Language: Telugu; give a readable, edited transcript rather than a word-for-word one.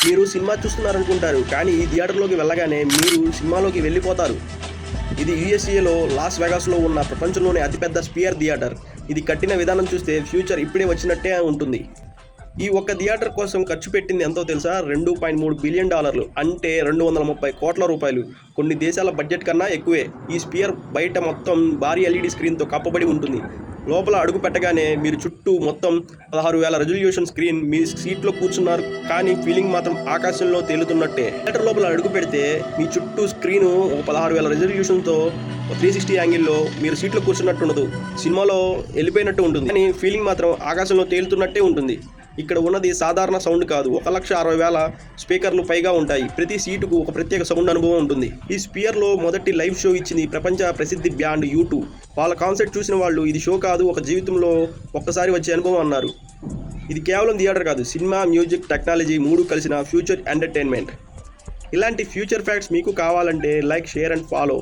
మీరు సినిమా చూస్తున్నారనుకుంటారు, కానీ ఈ థియేటర్లోకి వెళ్ళగానే మీరు సినిమాలోకి వెళ్ళిపోతారు. ఇది యూఎస్ఏలో లాస్ వెగాస్లో ఉన్న ప్రపంచంలోనే అతిపెద్ద స్పియర్ థియేటర్. ఇది కట్టిన విధానం చూస్తే ఫ్యూచర్ ఇప్పుడే వచ్చినట్టే ఉంటుంది. ఈ ఒక్క థియేటర్ కోసం ఖర్చు పెట్టింది ఎంతో తెలుసా? $2.3 బిలియన్, అంటే 230 కోట్ల రూపాయలు. కొన్ని దేశాల బడ్జెట్ కన్నా ఎక్కువే. ఈ స్పియర్ బయట మొత్తం భారీ ఎల్ఈడి స్క్రీన్తో కప్పబడి ఉంటుంది. లోపల అడుగు పెట్టగానే మీరు చుట్టూ మొత్తం 16,000 రెజల్యూషన్ స్క్రీన్. మీ సీట్లో కూర్చున్నారు, కానీ ఫీలింగ్ మాత్రం ఆకాశంలో తేలుతున్నట్టే. థియేటర్ లోపల అడుగు పెడితే మీ చుట్టూ స్క్రీను 16,000 రెజల్యూషన్తో 360 యాంగిల్లో మీరు సీట్లో కూర్చున్నట్టు ఉండదు, సినిమాలో వెళ్ళిపోయినట్టు ఉంటుంది. కానీ ఫీలింగ్ మాత్రం ఆకాశంలో తేలుతున్నట్టే ఉంటుంది. ఇక్కడ ఉన్నది సాధారణ సౌండ్ కాదు, 1,60,000 స్పీకర్లు పైగా ఉంటాయి. ప్రతి సీటుకు ఒక ప్రత్యేక సౌండ్ అనుభవం ఉంటుంది. ఈ స్పియర్లో మొదటి లైవ్ షో ఇచ్చింది ప్రపంచ ప్రసిద్ధి బ్యాండ్ U2. వాళ్ళ కాన్సర్ట్ చూసిన వాళ్ళు ఇది షో కాదు, ఒక జీవితంలో ఒక్కసారి వచ్చే అనుభవం అన్నారు. ఇది కేవలం థియేటర్ కాదు, సినిమా, మ్యూజిక్, టెక్నాలజీ 3 కలిసిన ఫ్యూచర్ ఎంటర్టైన్మెంట్. ఇలాంటి ఫ్యూచర్ ఫ్యాక్ట్స్ మీకు కావాలంటే లైక్, షేర్ అండ్ ఫాలో.